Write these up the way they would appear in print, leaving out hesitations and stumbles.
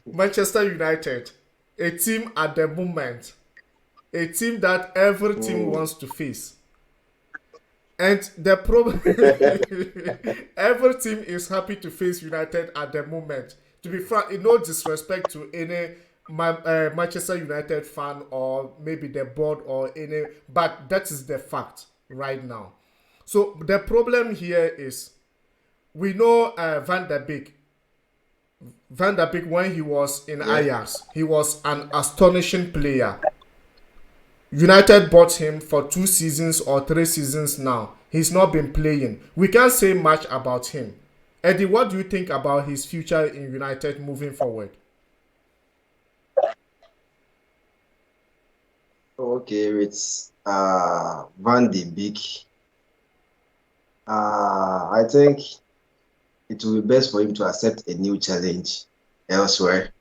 Manchester United, a team at the moment, a team that every team Mm. wants to face. And the problem, every team is happy to face United at the moment. To be frank, no disrespect to any Manchester United fan or maybe the board or any, but that is the fact right now. So the problem here is we know Van der Beek. Van der Beek, when he was in Yeah. Ajax, he was an astonishing player. United bought him for 2 seasons or 3 seasons now. He's not been playing. We can't say much about him. Eddie, what do you think about his future in United moving forward? Okay, with Van de Beek, I think it will be best for him to accept a new challenge elsewhere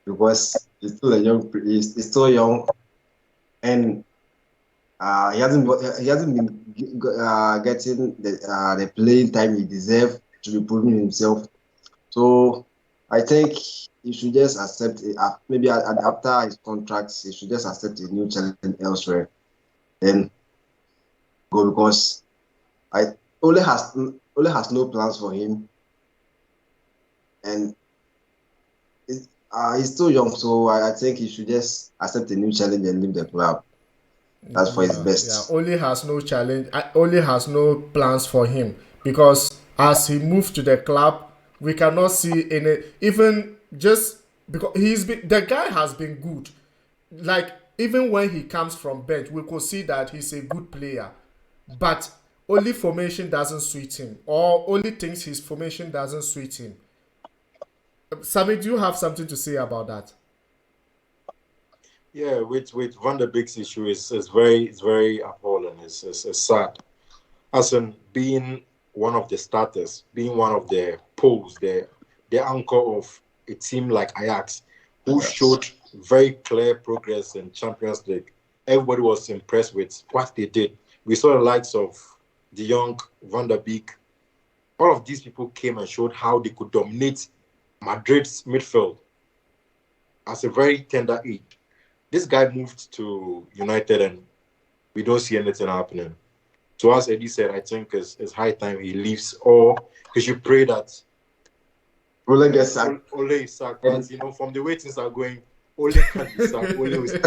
because he's still young, and he hasn't been getting the playing time he deserves to be proving himself. So I think he should just accept it. Maybe after his contracts, he should just accept a new challenge elsewhere. Then go because I Ole has no plans for him, and he's still young. So I think he should just accept a new challenge and leave the club. That's for his Yeah. best. Oli has no challenge. Oli has no plans for him because as he moved to the club, we cannot see any even just because the guy has been good. Like even when he comes from bench, we could see that he's a good player, but only formation doesn't suit him, or only thinks his formation doesn't suit him. Sammy, do you have something to say about that? Yeah, with Van der Beek's issue is very appalling. It's sad. As in being one of the starters, being one of the poles, the anchor of a team like Ajax, who showed very clear progress in Champions League. Everybody was impressed with what they did. We saw the likes of De Jong, Van der Beek. All of these people came and showed how they could dominate Madrid's midfield as a very tender age. This guy moved to United and we don't see anything happening. So as Eddie said, I think it's high time he leaves, or we should pray that Ole gets sacked. Ole is sacked. And But from the way things are going, Ole can't be sacked. Ole will stay.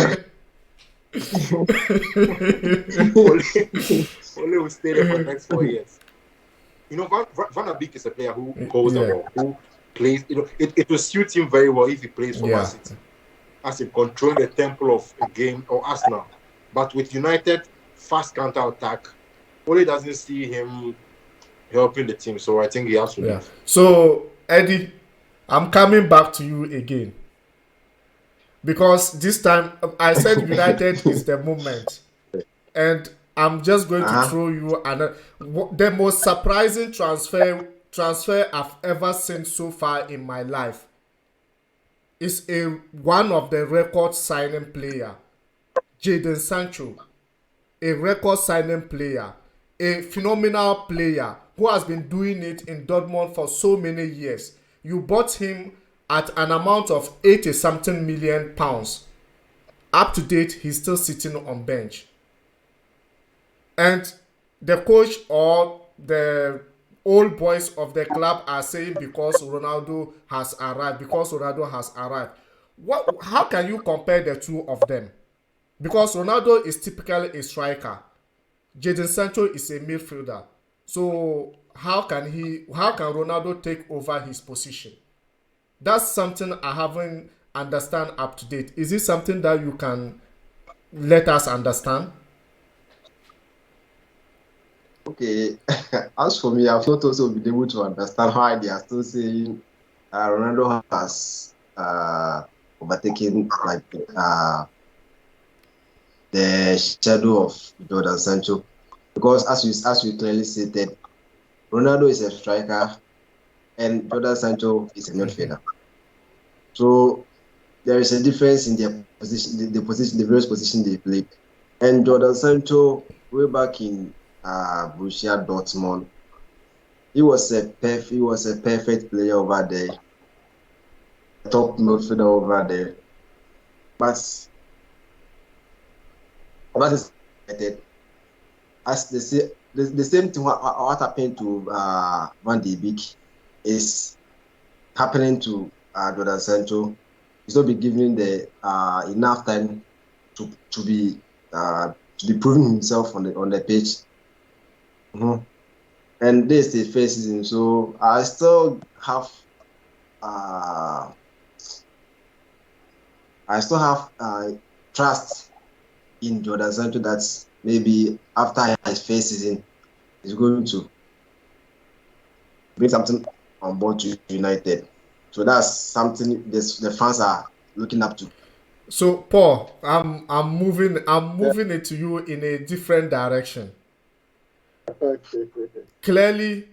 Ole, Ole will stay there for the next 4 years. Van der Beek is a player who holds the Yeah, ball, who plays. It will suit him very well if he plays for Man yeah. City, as in controlling the tempo of a game or Arsenal. But with United, fast counter attack, Ole doesn't see him helping the team. So I think he has to Yeah. leave. So, Eddie, I'm coming back to you again because this time I said United is the moment, and I'm just going to uh-huh. throw you the most surprising transfer I've ever seen so far in my life is a one of the record signing player, Jadon Sancho, a record signing player, a phenomenal player who has been doing it in Dortmund for so many years. You bought him at an amount of 80 something million pounds. Up to date, he's still sitting on bench. And the coach or the old boys of the club are saying because Ronaldo has arrived. How can you compare the two of them? Because Ronaldo is typically a striker, Jadon Sancho is a midfielder. So how can Ronaldo take over his position? That's something I haven't understand up to date. Is it something that you can let us understand? Okay. As for me, I've not also been able to understand why they are still saying Ronaldo has overtaken like the shadow of Jadon Sancho. Because as we clearly stated, Ronaldo is a striker and Jadon Sancho is a midfielder. So there is a difference in their position, the various position they play. And Jadon Sancho, way back in Borussia Dortmund, he was a perfect player over there. top midfielder over there. But what is as the same thing what happened to Van de Beek is happening to Jadon Sancho. He's not be given the enough time to be proving himself on the pitch. Mm-hmm. And this is the first season, so I still have trust in Jadon Sancho that maybe after his first season he's going to bring something on board to United. So that's something the fans are looking up to. So Paul, I'm moving it to you in a different direction. Okay. Clearly,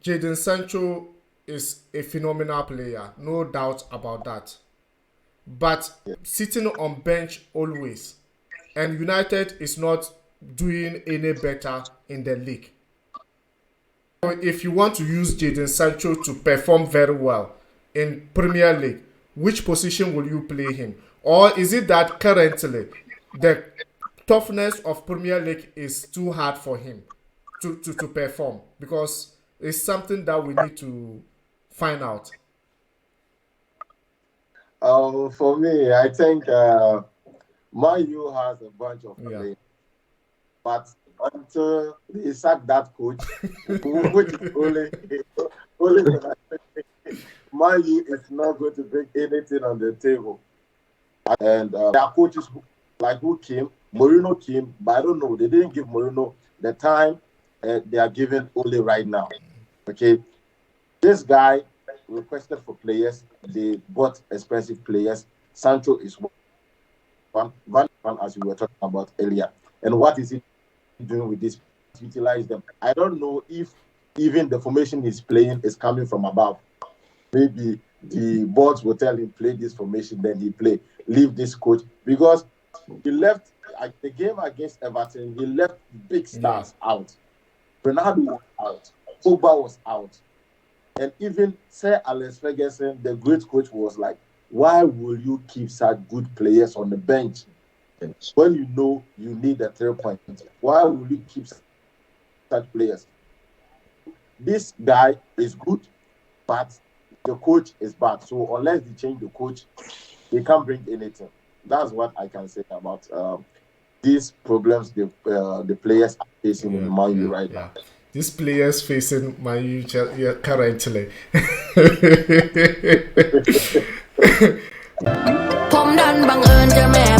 Jadon Sancho is a phenomenal player, no doubt about that. But sitting on bench always, and United is not doing any better in the league. So if you want to use Jadon Sancho to perform very well in Premier League, which position will you play him? Or is it that currently the toughness of Premier League is too hard for him to perform? Because it's something that we need to find out. For me, I think Man U has a bunch of players, but until they sack that coach, which is only Man U is not going to bring anything on the table. And their coaches who came, Mourinho came, but I don't know. They didn't give Mourinho the time they are giving Ole right now. Okay, this guy requested for players. They bought expensive players. Sancho is one, as we were talking about earlier. And what is he doing with this? Utilize them. I don't know if even the formation he's playing is coming from above. Maybe the boards will tell him play this formation, then he play. Leave this coach, because he left the game against Everton. He left big stars out. Ronaldo was out. Pogba was out. And even Sir Alex Ferguson, the great coach, was like, why will you keep such good players on the bench when you know you need a 3 point? Why will you keep such players? This guy is good, but the coach is bad. So unless they change the coach, they can't bring anything. That's what I can say about these problems the players are facing in Man U right now. These players facing Man U currently. Come down, bang, earn your man.